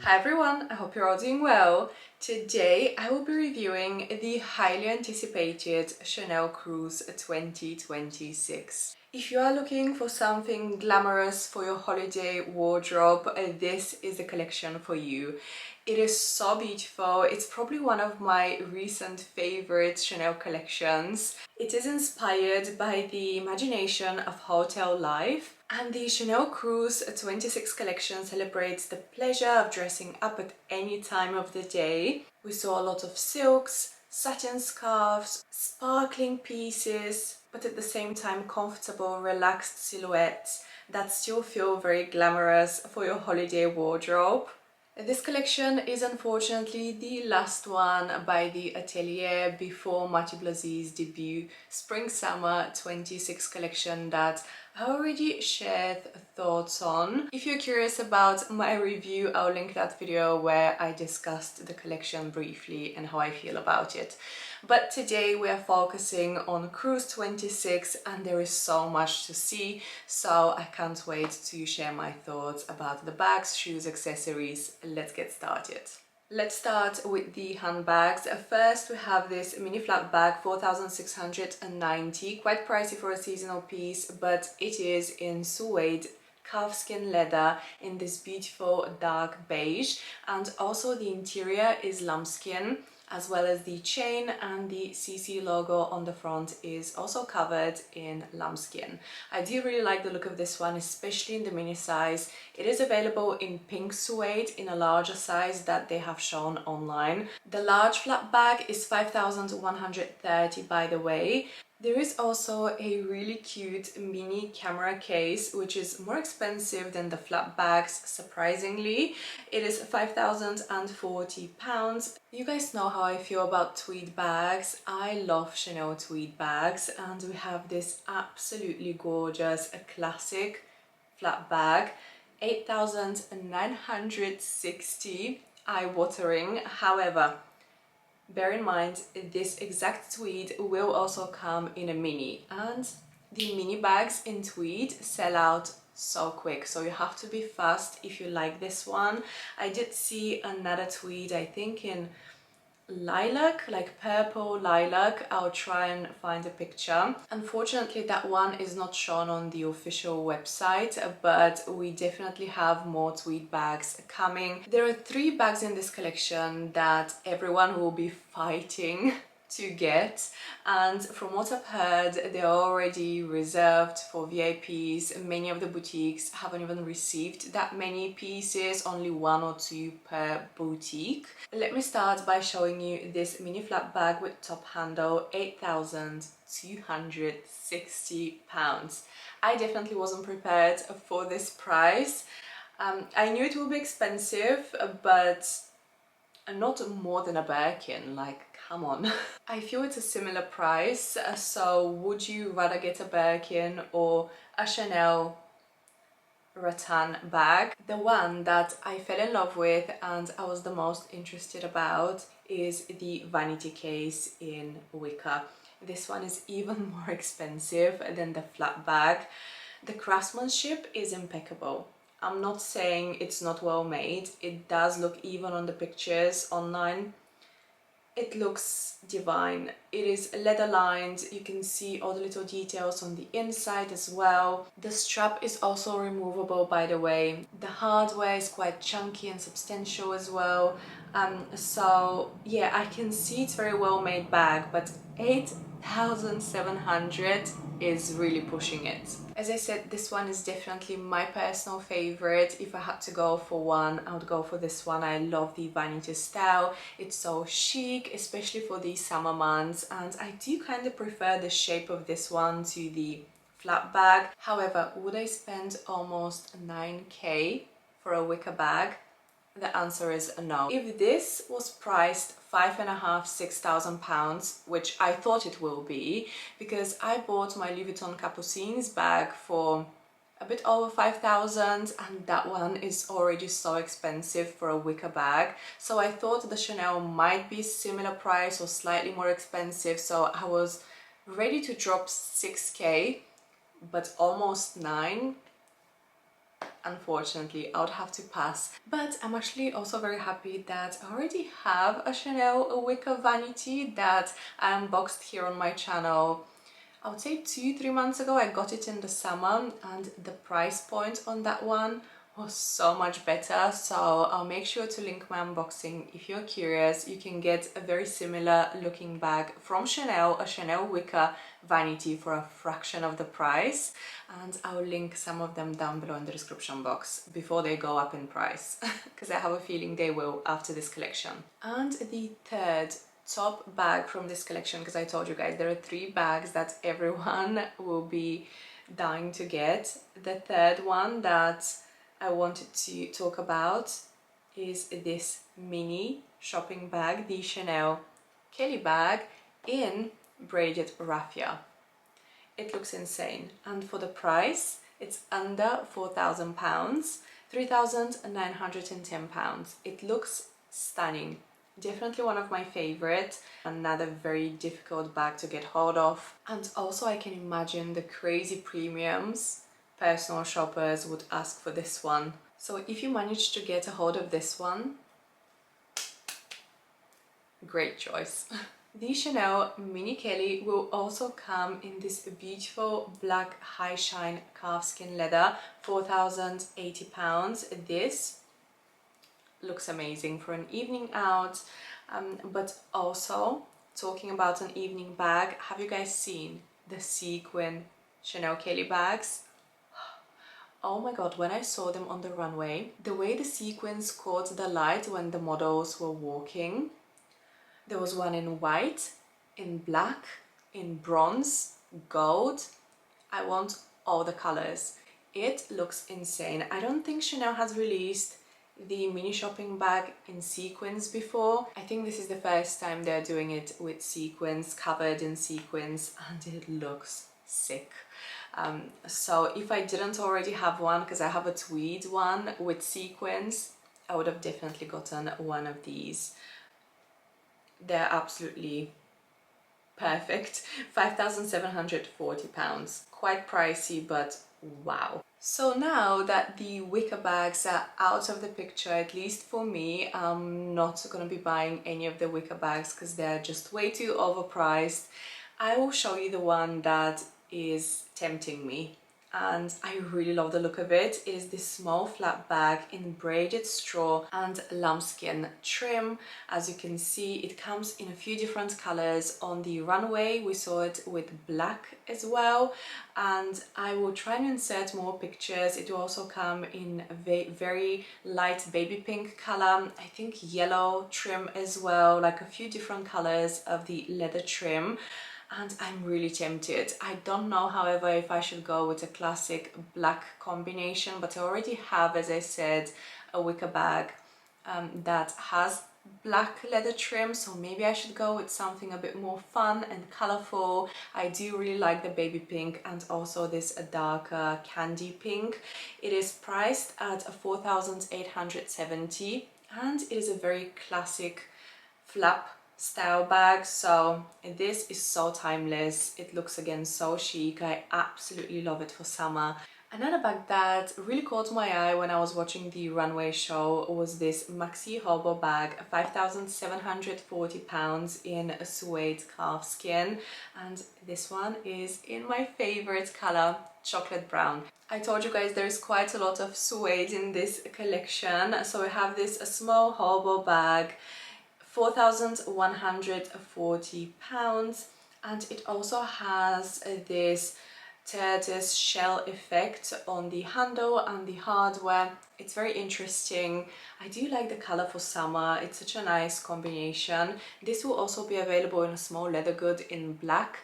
Hi everyone, I hope you're all doing well. Today I will be reviewing the highly anticipated Chanel Cruise 2026. If you are looking for something glamorous for your holiday wardrobe, this is the collection for you. It is so beautiful. It's probably one of my recent favorite Chanel collections. It is inspired by the imagination of hotel life, and the Chanel Cruise 26 collection celebrates the pleasure of dressing up at any time of the day. We saw a lot of silks, satin scarves, sparkling pieces, but at the same time comfortable, relaxed silhouettes that still feel very glamorous for your holiday wardrobe. This collection is unfortunately the last one by the Atelier before Mathieu Blazy's debut Spring-Summer 26 collection that I already shared thoughts on. If you're curious about my review, I'll link that video where I discussed the collection briefly and how I feel about it. But today we are focusing on Cruise 26 and there is so much to see, so I can't wait to share my thoughts about the bags, shoes, accessories. Let's get started. Let's start with the handbags. First we have this mini flat bag, 4,690, quite pricey for a seasonal piece, but it is in suede calfskin leather in this beautiful dark beige, and also the interior is lambskin, as well as the chain and the CC logo on the front is also covered in lambskin. I do really like the look of this one, especially in the mini size. It is available in pink suede in a larger size that they have shown online. The large flat bag is 5,130 by the way. There is also a really cute mini camera case, which is more expensive than the flat bags, surprisingly. It is £5,040. You guys know how I feel about tweed bags. I love Chanel tweed bags, and we have this absolutely gorgeous, a classic flat bag, 8,960, eye-watering. However, bear in mind, this exact tweed will also come in a mini, and the mini bags in tweed sell out so quick, so you have to be fast if you like this one. I did see another tweed, I think in lilac, like purple lilac. I'll try and find a picture. Unfortunately that one is not shown on the official website, but we definitely have more tweed bags coming. There are 3 bags in this collection that everyone will be fighting to get, and from what I've heard, they're already reserved for VIPs. Many of the boutiques haven't even received that many pieces, only 1 or 2 per boutique. Let me start by showing you this mini flat bag with top handle, £8,260. I definitely wasn't prepared for this price. I knew it would be expensive, but not more than a Birkin, like, come on. I feel it's a similar price, so would you rather get a Birkin or a Chanel rattan bag? The one that I fell in love with and I was the most interested about is the vanity case in wicker. This one is even more expensive than the flat bag. The craftsmanship is impeccable. I'm not saying it's not well made. It does look, even on the pictures online, it looks divine. It is leather lined. You can see all the little details on the inside as well. The strap is also removable, by the way. The hardware is quite chunky and substantial as well. So yeah, I can see it's very well made bag, but 8,700 is really pushing it. As I said, this one is definitely my personal favorite. If I had to go for one, I would go for this one. I love the vanity style. It's so chic, especially for these summer months, and I do kind of prefer the shape of this one to the flat bag. However, would I spend almost 9k for a wicker bag? The answer is no. If this was priced £5,500–6,000, which I thought it will be, because I bought my Louis Vuitton Capucines bag for a bit over 5,000, and that one is already so expensive for a wicker bag. So I thought the Chanel might be similar price or slightly more expensive, so I was ready to drop 6k, but almost 9. unfortunately I would have to pass. But I'm actually also very happy that I already have a Chanel wicker vanity that I unboxed here on my channel. I would say 2-3 months ago. I got it in the summer and the price point on that one was so much better, so I'll make sure to link my unboxing. If you're curious, you can get a very similar looking bag from Chanel, a Chanel wicker vanity for a fraction of the price, and I'll link some of them down below in the description box before they go up in price because I have a feeling they will after this collection. And the third top bag from this collection, because I told you guys there are 3 bags that everyone will be dying to get. The third one that I wanted to talk about is this mini shopping bag, the Chanel Kelly bag in braided raffia. It looks insane, and for the price it's under £4,000, £3,910. It looks stunning. Definitely one of my favorite. Another very difficult bag to get hold of, and also I can imagine the crazy premiums personal shoppers would ask for this one. So if you manage to get a hold of this one, great choice. The Chanel Mini Kelly will also come in this beautiful black high shine calfskin leather, £4,080. This looks amazing for an evening out, but also talking about an evening bag, have you guys seen the sequin Chanel Kelly bags? Oh my god, when I saw them on the runway, the way the sequins caught the light when the models were walking, there was one in white, in black, in bronze, gold. I want all the colors. It looks insane. I don't think Chanel has released the mini shopping bag in sequins before. I think this is the first time they're doing it with sequins, covered in sequins, and it looks sick. So if I didn't already have one, because I have a tweed one with sequins, I would have definitely gotten one of these. They're absolutely perfect. £5,740. Quite pricey, but wow. So now that the wicker bags are out of the picture, at least for me, I'm not going to be buying any of the wicker bags because they're just way too overpriced. I will show you the one that is tempting me, and I really love the look of it. It is this small flat bag in braided straw and lambskin trim. As you can see, it comes in a few different colors. On the runway we saw it with black as well, and I will try and insert more pictures. It will also come in a very light baby pink color, I think yellow trim as well, like a few different colors of the leather trim. And I'm really tempted. I don't know, however, if I should go with a classic black combination, but I already have, as I said, a wicker bag that has black leather trim, so maybe I should go with something a bit more fun and colorful. I do really like the baby pink and also this darker candy pink. It is priced at £4,870, and it is a very classic flap style bag, so this is so timeless. It looks again so chic. I absolutely love it for summer. Another bag that really caught my eye when I was watching the runway show was this maxi hobo bag, £5,740 in a suede calfskin, and this one is in my favorite color, chocolate brown. I told you guys there's quite a lot of suede in this collection, so we have this small hobo bag, £4,140, and it also has this tortoise shell effect on the handle and the hardware. It's very interesting. I do like the color for summer. It's such a nice combination. This will also be available in a small leather good in black,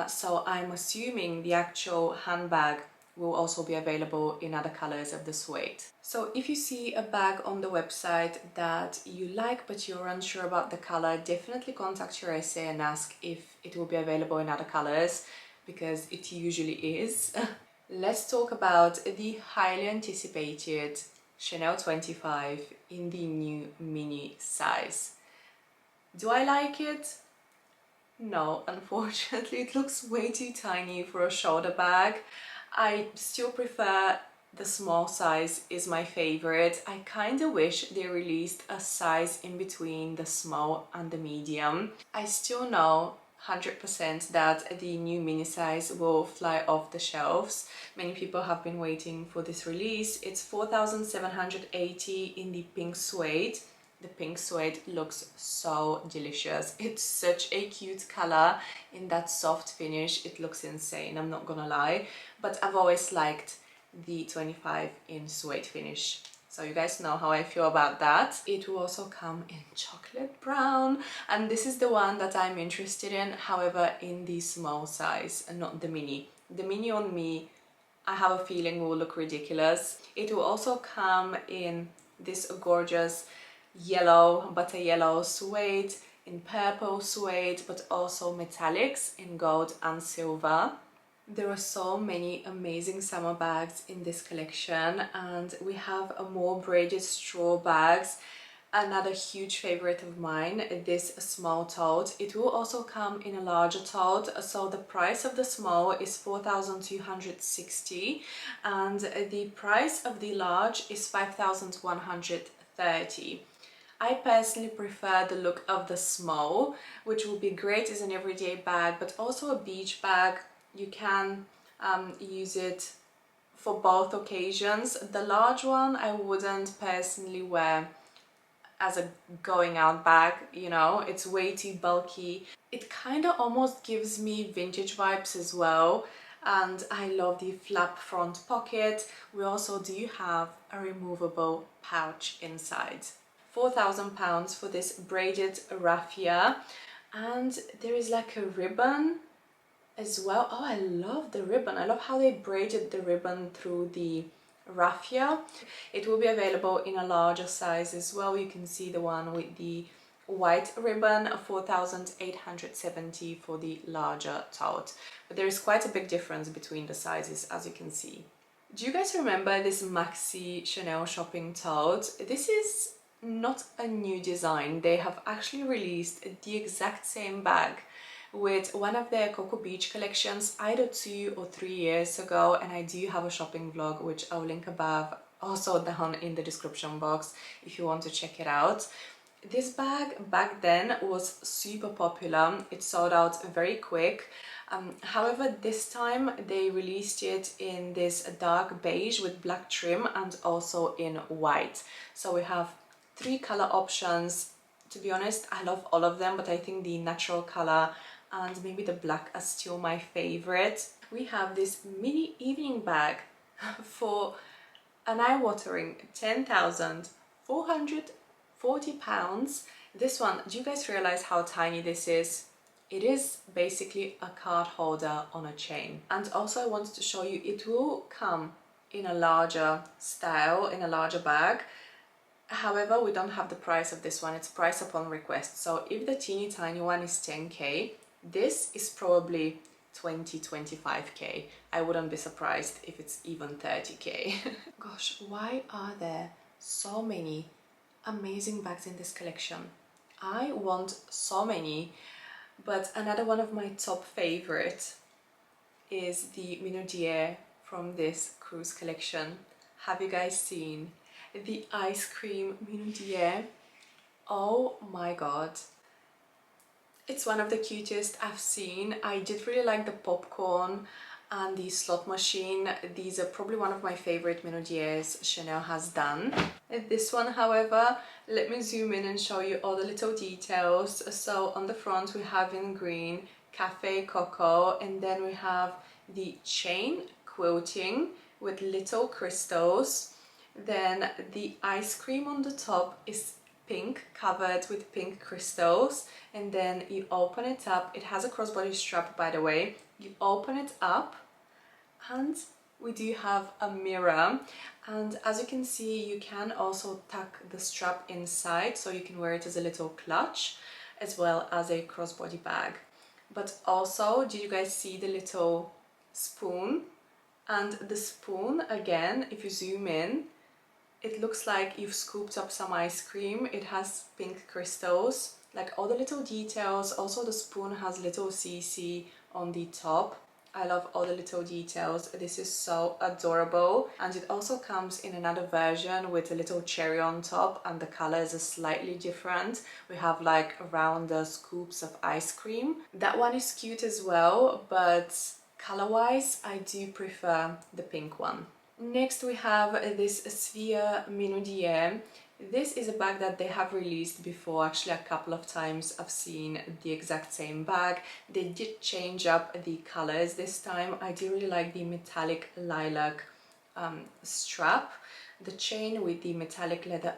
so I'm assuming the actual handbag will also be available in other colors of the suede. So if you see a bag on the website that you like but you're unsure about the color, definitely contact your SA and ask if it will be available in other colors, because it usually is. Let's talk about the highly anticipated Chanel 25 in the new mini size. Do I like it? No, unfortunately, it looks way too tiny for a shoulder bag. I still prefer The small size is my favorite. I kind of wish they released a size in between the small and the medium. I still know 100% that the new mini size will fly off the shelves. Many people have been waiting for this release. It's 4,780 in the pink suede. The pink suede looks so delicious. It's such a cute color in that soft finish. It looks insane, I'm not gonna lie. But I've always liked the 25 in suede finish, so you guys know how I feel about that. It will also come in chocolate brown, and this is the one that I'm interested in, however in the small size and not the mini. The mini on me, I have a feeling, will look ridiculous. It will also come in this gorgeous yellow, butter yellow suede, in purple suede, but also metallics in gold and silver. There are so many amazing summer bags in this collection, and we have a more braided straw bags. Another huge favorite of mine, this small tote. It will also come in a larger tote, so the price of the small is 4,260 and the price of the large is 5,130. I personally prefer the look of the small, which will be great as an everyday bag, but also a beach bag. You can use it for both occasions. The large one I wouldn't personally wear as a going out bag, you know, it's way too bulky. It kind of almost gives me vintage vibes as well, and I love the flap front pocket. We also do have a removable pouch inside. £4,000 for this braided raffia, and there is like a ribbon as well. Oh, I love the ribbon. I love how they braided the ribbon through the raffia. It will be available in a larger size as well. You can see the one with the white ribbon, 4,870 for the larger tote. But there is quite a big difference between the sizes, as you can see. Do you guys remember this maxi Chanel shopping tote? This is not a new design. They have actually released the exact same bag with one of their Cocoa Beach collections either 2 or 3 years ago, and I do have a shopping vlog which I'll link above, also down in the description box if you want to check it out. This bag back then was super popular. It sold out very quick. However, this time they released it in this dark beige with black trim and also in white. So we have 3 color options. To be honest, I love all of them, but I think the natural color and maybe the black are still my favorite. We have this mini evening bag for an eye-watering £10,440. This one, do you guys realize how tiny this is? It is basically a card holder on a chain. And also I wanted to show you, it will come in a larger style, in a larger bag. However, we don't have the price of this one. It's price upon request. So if the teeny tiny one is 10k, this is probably 20-25k. I wouldn't be surprised if it's even 30k. Gosh, why are there so many amazing bags in this collection? I want so many, but another one of my top favorite is the Minaudière from this cruise collection. Have you guys seen the ice cream Minaudière? Oh my god. It's one of the cutest I've seen. I did really like the popcorn and the slot machine. These are probably one of my favorite Minaudières Chanel has done. This one, however, let me zoom in and show you all the little details. So on the front we have in green Cafe Coco, and then we have the chain quilting with little crystals. Then the ice cream on the top is pink, covered with pink crystals, and then you open it up. It has a crossbody strap, by the way. You open it up and we do have a mirror, and as you can see you can also tuck the strap inside so you can wear it as a little clutch as well as a crossbody bag. But also, did you guys see the little spoon? And the spoon, again, if you zoom in, it looks like you've scooped up some ice cream. It has pink crystals, like all the little details. Also the spoon has little CC on the top. I love all the little details. This is so adorable, and it also comes in another version with a little cherry on top, and the colors are slightly different. We have like rounder scoops of ice cream. That one is cute as well, but color-wise I do prefer the pink one. Next we have this Sphere Minaudier. This is a bag that they have released before, actually a couple of times I've seen the exact same bag. They did change up the colors this time. I do really like the metallic lilac strap, the chain with the metallic leather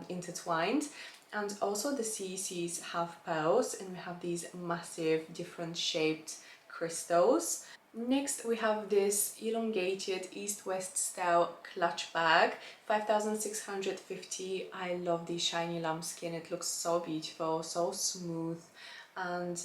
intertwined, and also the CCs have pearls, and we have these massive different shaped crystals. Next we have this elongated east-west style clutch bag, 5,650. I love the shiny lambskin, it looks so beautiful, so smooth, and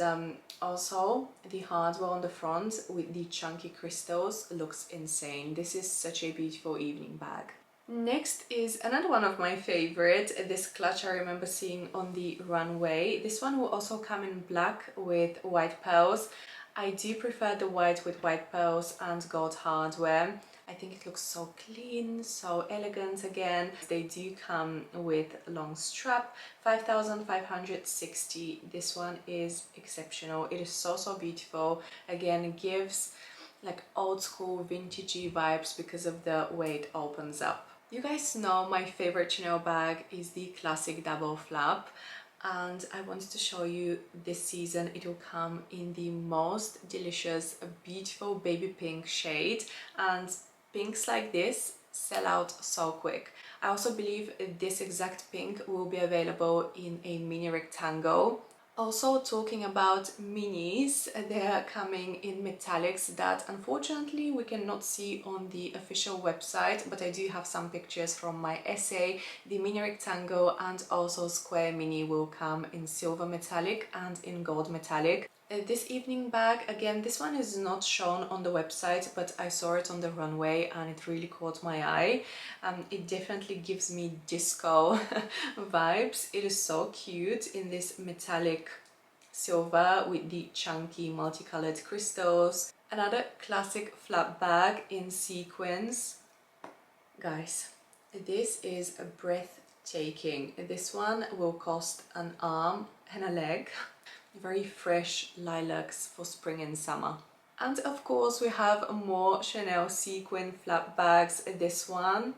also the hardware on the front with the chunky crystals looks insane. This is such a beautiful evening bag. Next is another one of my favorite. This clutch I remember seeing on the runway. This one will also come in black with white pearls. I do prefer the white with white pearls and gold hardware. I think it looks so clean, so elegant again. They do come with a long strap, 5,560. This one is exceptional. It is so beautiful. Again, it gives like old school vintagey vibes because of the way it opens up. You guys know my favorite Chanel bag is the classic double flap, and I wanted to show you this season it will come in the most delicious beautiful baby pink shade, and pinks like this sell out so quick. I also believe this exact pink will be available in a mini rectangle. Also, talking about minis, they are coming in metallics that unfortunately we cannot see on the official website, but I do have some pictures from my essay. The mini rectangle and also square mini will come in silver metallic and in gold metallic. This evening bag, again, this one is not shown on the website, but I saw it on the runway and it really caught my eye. It definitely gives me disco vibes. It is so cute in this metallic silver with the chunky multicolored crystals. Another classic flap bag in sequins. Guys, this is breathtaking. This one will cost an arm and a leg. Very fresh lilacs for spring and summer. And of course we have more Chanel sequin flap bags. This one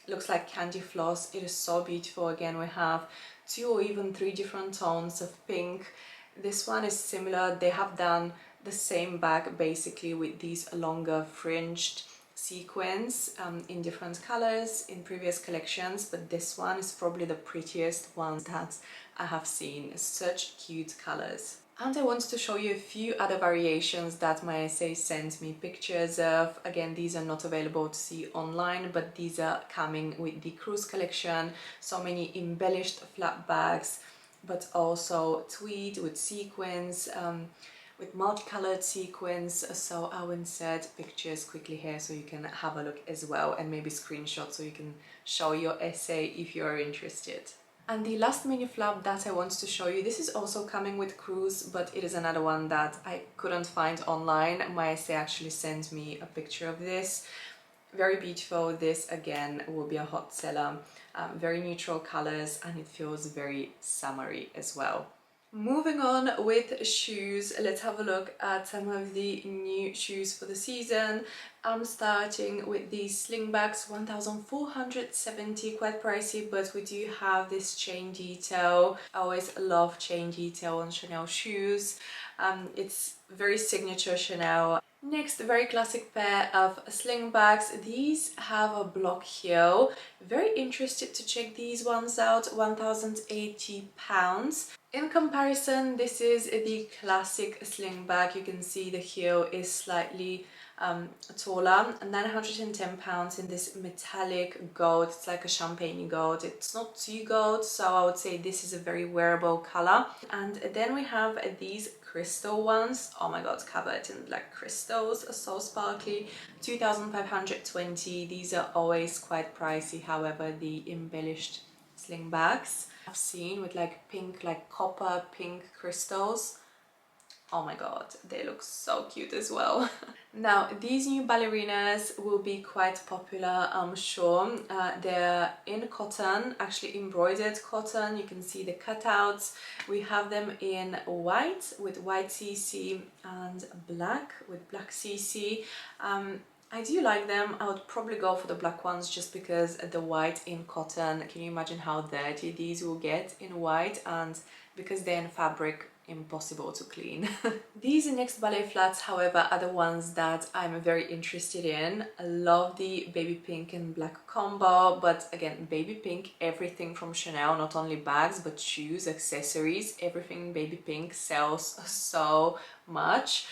looks like candy floss. It is so beautiful. Again, we have 2 or even 3 different tones of pink. This one is similar. They have done the same bag basically with these longer fringed sequins in different colors in previous collections, but this one is probably the prettiest one that I have seen. Such cute colors. And I wanted to show you a few other variations that my essay sent me pictures of. Again, these are not available to see online, but these are coming with the cruise collection. So many embellished flap bags, but also tweed with sequins, with multicolored sequins. So I will insert pictures quickly here so you can have a look as well, and maybe screenshots so you can show your essay if you're interested. And the last mini flap that I want to show you, this is also coming with cruise, but it is another one that I couldn't find online. My essay actually sent me a picture of this. Very beautiful. This again will be a hot seller. Very neutral colors, and it feels very summery as well. Moving on with shoes, let's have a look at some of the new shoes for the season. I'm starting with these slingbacks, 1,470, quite pricey, but we do have this chain detail. I always love chain detail on Chanel shoes. It's very signature Chanel. Next, a very classic pair of slingbacks. These have a block heel. Very interested to check these ones out, £1,080. In comparison, this is the classic slingback. You can see the heel is slightly taller, £910 in this metallic gold. It's like a champagne gold. It's not too gold, so I would say this is a very wearable color. And then we have these crystal ones. Oh my god, covered in black crystals, so sparkly. 2,520. These are always quite pricey. However, the embellished slingbacks I've seen with like pink, like copper pink crystals, Oh my god, they look so cute as well. Now, these new ballerinas will be quite popular, I'm sure. They're in cotton, actually embroidered cotton. You can see the cutouts. We have them in white with white CC and black with black CC. I do like them. I would probably go for the black ones just because the white in cotton, can you imagine how dirty these will get in white, and because they're in fabric, impossible to clean. These next ballet flats, however, are the ones that I'm very interested in. I love the baby pink and black combo, but again, baby pink, everything from Chanel, not only bags but shoes, accessories, everything baby pink sells so much.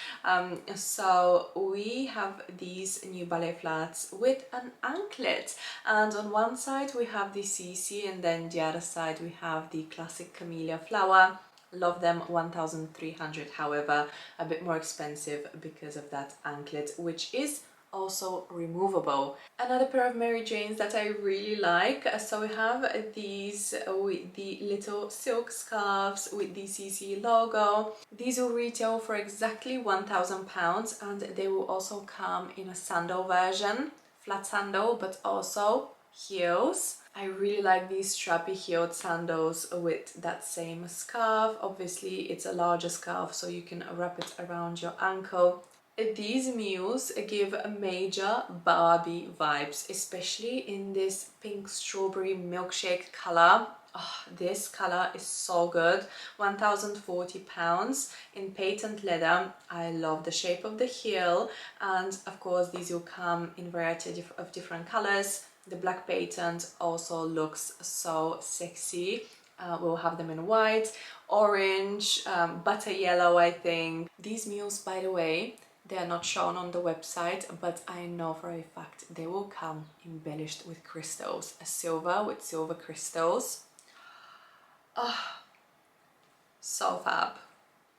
So we have these new ballet flats with an anklet, and on one side we have the CC, and then the other side we have the classic camellia flower. Love them. 1,300, however, a bit more expensive because of that anklet, which is also removable. Another pair of Mary Janes that I really like. So we have these with the little silk scarves with the CC logo. These will retail for exactly £1,000, and they will also come in a sandal version, flat sandal, but also heels. I really like these strappy heeled sandals with that same scarf. Obviously it's a larger scarf, so you can wrap it around your ankle. These mules give major Barbie vibes, especially in this pink strawberry milkshake color. Oh, this color is so good. £1,040 in patent leather. I love the shape of the heel, and of course these will come in variety of different colors. The black patent also looks so sexy. We'll have them in white, orange, butter yellow, I think. These mules, by the way, they are not shown on the website, but I know for a fact they will come embellished with crystals. A silver with silver crystals. Ah, so fab.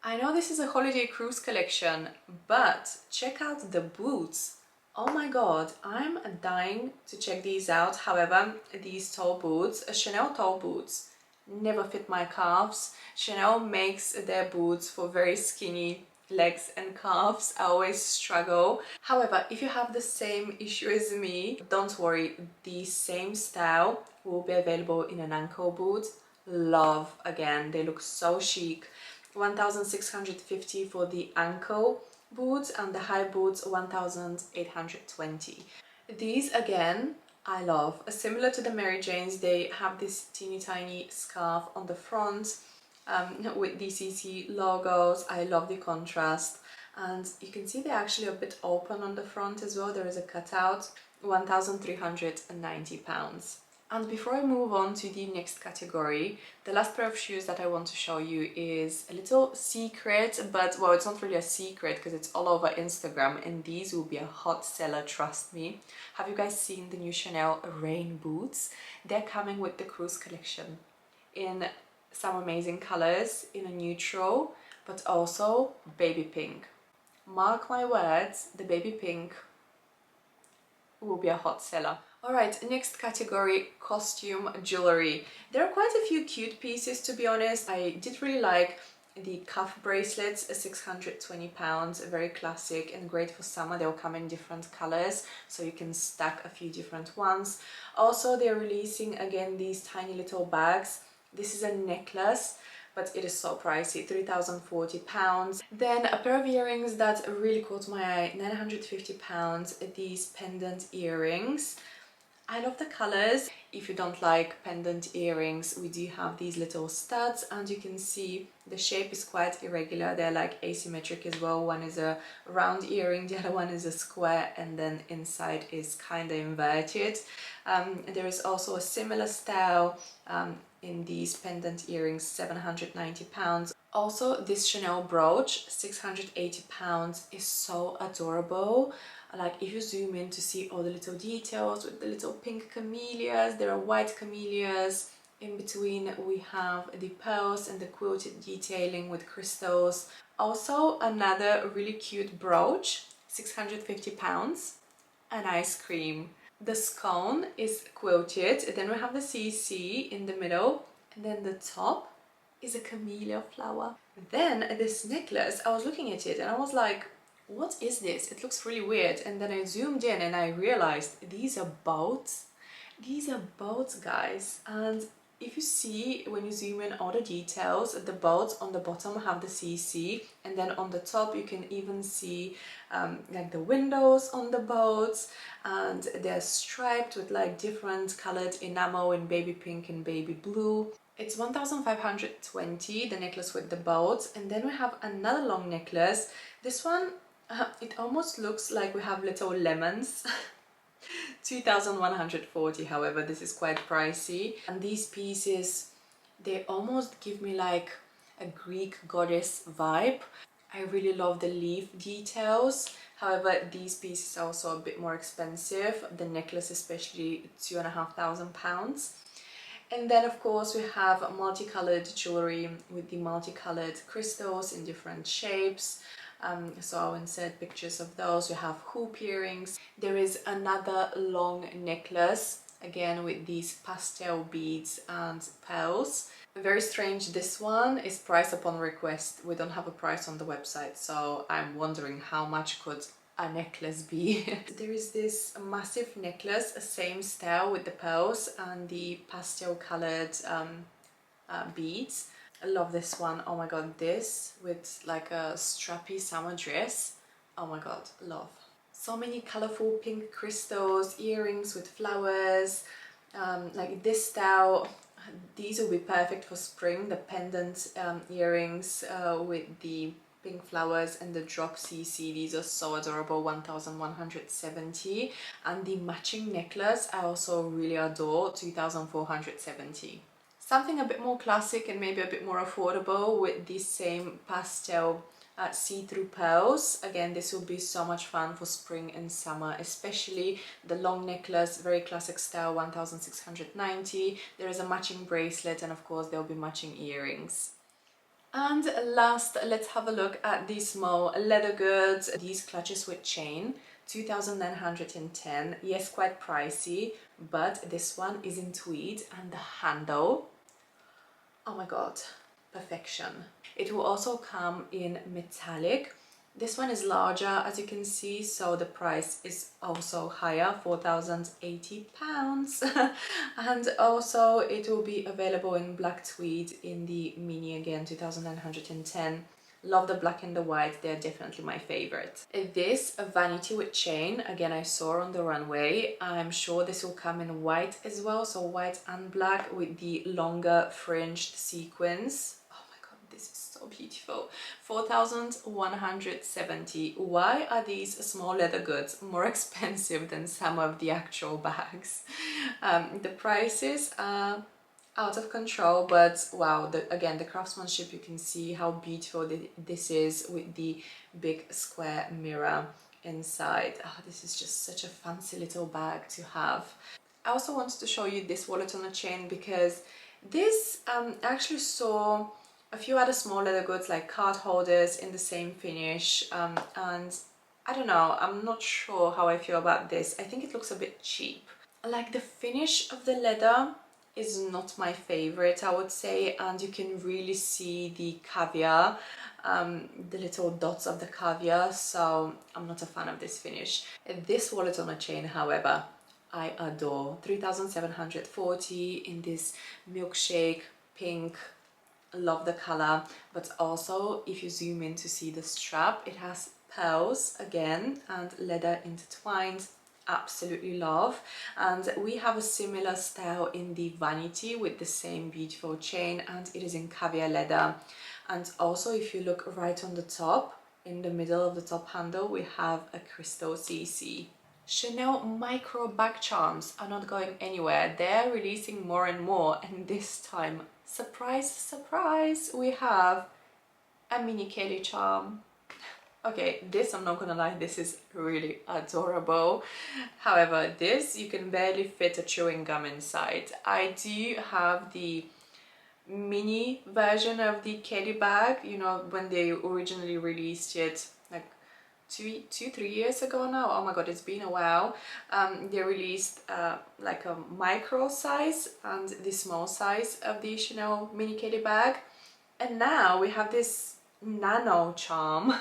I know this is a holiday cruise collection, but check out the boots. Oh my god, I'm dying to check these out. However, these toe boots, Chanel toe boots, never fit my calves. Chanel makes their boots for very skinny legs and calves. I always struggle. However, if you have the same issue as me, don't worry, the same style will be available in an ankle boot. Love, again, they look so chic. 1,650 for the ankle boots, and the high boots 1,820. These again I love. Similar to the Mary Janes, they have this teeny tiny scarf on the front with the CC logos. I love the contrast, and you can see they're actually a bit open on the front as well. There is a cutout. £1,390. And before I move on to the next category, the last pair of shoes that I want to show you is a little secret, but well, it's not really a secret because it's all over Instagram, and these will be a hot seller, trust me. Have you guys seen the new Chanel rain boots? They're coming with the cruise collection in some amazing colors, in a neutral, but also baby pink. Mark my words, the baby pink will be a hot seller. Alright, next category, costume jewelry. There are quite a few cute pieces, to be honest. I did really like the cuff bracelets, £620, very classic and great for summer. They'll come in different colors, so you can stack a few different ones. Also, they're releasing again these tiny little bags. This is a necklace, but it is so pricey, £3,040. Then a pair of earrings that really caught my eye, £950, these pendant earrings. I love the colors. If you don't like pendant earrings, we do have these little studs, and you can see the shape is quite irregular. They're like asymmetric as well. One is a round earring, the other one is a square, and then inside is kind of inverted. There is also a similar style in these pendant earrings, £790. Also, this Chanel brooch, £680, is so adorable. Like, if you zoom in to see all the little details with the little pink camellias, there are white camellias. In between we have the pearls and the quilted detailing with crystals. Also, another really cute brooch, £650, an ice cream. The scone is quilted, then we have the CC in the middle, and then the top is a camellia flower. Then this necklace, I was looking at it and I was like, what is this? It looks really weird. And then I zoomed in and I realized these are boats. These are boats, guys. And if you see, when you zoom in all the details, the boats on the bottom have the CC, and then on the top you can even see like the windows on the boats, and they're striped with like different colored enamel in baby pink and baby blue. It's 1,520, the necklace with the boats. And then we have another long necklace. This one, it almost looks like we have little lemons. 2,140, however, this is quite pricey. And these pieces, they almost give me like a Greek goddess vibe. I really love the leaf details. However, these pieces are also a bit more expensive. The necklace especially, £2,500. And then of course we have multicolored jewelry with the multicolored crystals in different shapes. So I'll insert pictures of those. We have hoop earrings. There is another long necklace, again with these pastel beads and pearls. Very strange, this one is price upon request. We don't have a price on the website, so I'm wondering how much could a necklace be. There is this massive necklace, same style with the pearls and the pastel colored beads. I love this one. Oh my god, this with like a strappy summer dress. Oh my god, love. So many colorful pink crystals, earrings with flowers, like this style. These will be perfect for spring, the pendant earrings with the pink flowers and the drop CC. These are so adorable, 1,170. And the matching necklace I also really adore, 2,470. Something a bit more classic and maybe a bit more affordable with the same pastel see-through pearls. Again, this will be so much fun for spring and summer, especially the long necklace, very classic style, 1,690. There is a matching bracelet and of course there'll be matching earrings. And last, let's have a look at these small leather goods. These clutches with chain, 2,910. Yes, quite pricey, but this one is in tweed and the handle, oh my god, perfection. It will also come in metallic. This one is larger, as you can see, so the price is also higher, £4,080. And also it will be available in black tweed in the mini, again 2,910. Love the black and the white, they're definitely my favorite. This vanity with chain, again I saw on the runway. I'm sure this will come in white as well, so white and black with the longer fringed sequins. This is so beautiful. 4,170. Why are these small leather goods more expensive than some of the actual bags? The prices are out of control, but wow, again, the craftsmanship, you can see how beautiful this is with the big square mirror inside. Oh, this is just such a fancy little bag to have. I also wanted to show you this wallet on a chain because this I actually saw a few other small leather goods like card holders in the same finish, and I don't know, I'm not sure how I feel about this. I think it looks a bit cheap. Like the finish of the leather is not my favorite, I would say, and you can really see the caviar, the little dots of the caviar, so I'm not a fan of this finish. This wallet on a chain, however, I adore. 3,740 in this milkshake pink. Love the color, but also if you zoom in to see the strap, it has pearls again and leather intertwined. Absolutely love. And we have a similar style in the vanity with the same beautiful chain, and it is in caviar leather. And also if you look right on the top, in the middle of the top handle, we have a crystal CC. Chanel micro bag charms are not going anywhere. They're releasing more and more, and this time, surprise, surprise, we have a mini Kelly charm. Okay, this, I'm not gonna lie, this is really adorable. However, this, you can barely fit a chewing gum inside. I do have the mini version of the Kelly bag, you know, when they originally released it, like 3 years ago now. Oh my god, it's been a while. They released like a micro size and the small size of the Chanel mini Kelly bag, And now we have this nano charm,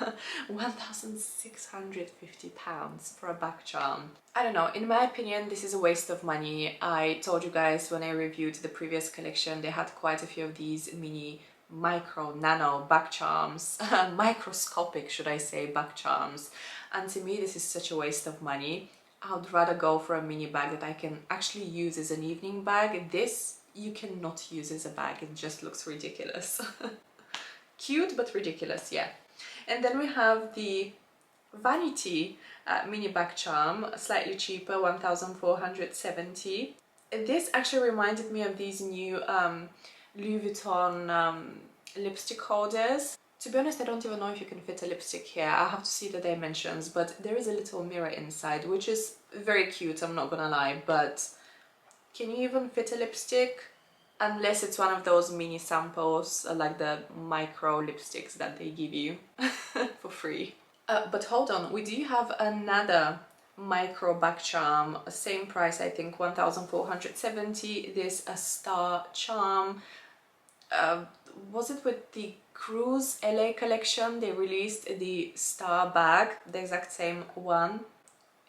£1,650 for a back charm. I don't know, in my opinion this is a waste of money. I told you guys when I reviewed the previous collection they had quite a few of these mini micro nano back charms, microscopic should I say back charms, and to me this is such a waste of money. I would rather go for a mini bag that I can actually use as an evening bag. This you cannot use as a bag, it just looks ridiculous. Cute but ridiculous, yeah. And then we have the Vanity mini back charm, slightly cheaper, 1,470. This actually reminded me of these new Louis Vuitton lipstick holders. To be honest, I don't even know if you can fit a lipstick here. I have to see the dimensions, but there is a little mirror inside, which is very cute, I'm not gonna lie, but can you even fit a lipstick? Unless it's one of those mini samples, like the micro lipsticks that they give you for free. But hold on, we do have another micro back charm, same price I think, 1,470. This a star charm. Was it with the Cruise LA collection? They released the star bag, the exact same one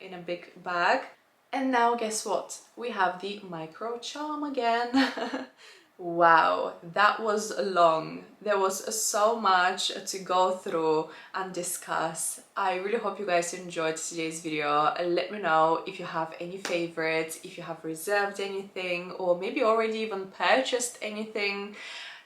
in a big bag. And now guess what? We have the micro charm again. Wow, that was long. There was so much to go through and discuss. I really hope you guys enjoyed today's video. Let me know if you have any favorites, if you have reserved anything, or maybe already even purchased anything.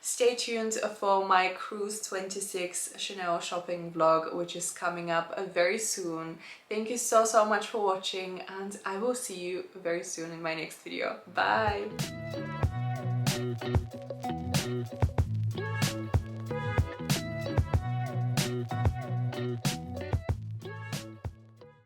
Stay tuned for my Cruise 26 Chanel shopping vlog, which is coming up very soon. Thank you so much for watching, and I will see you very soon in my next video. Bye!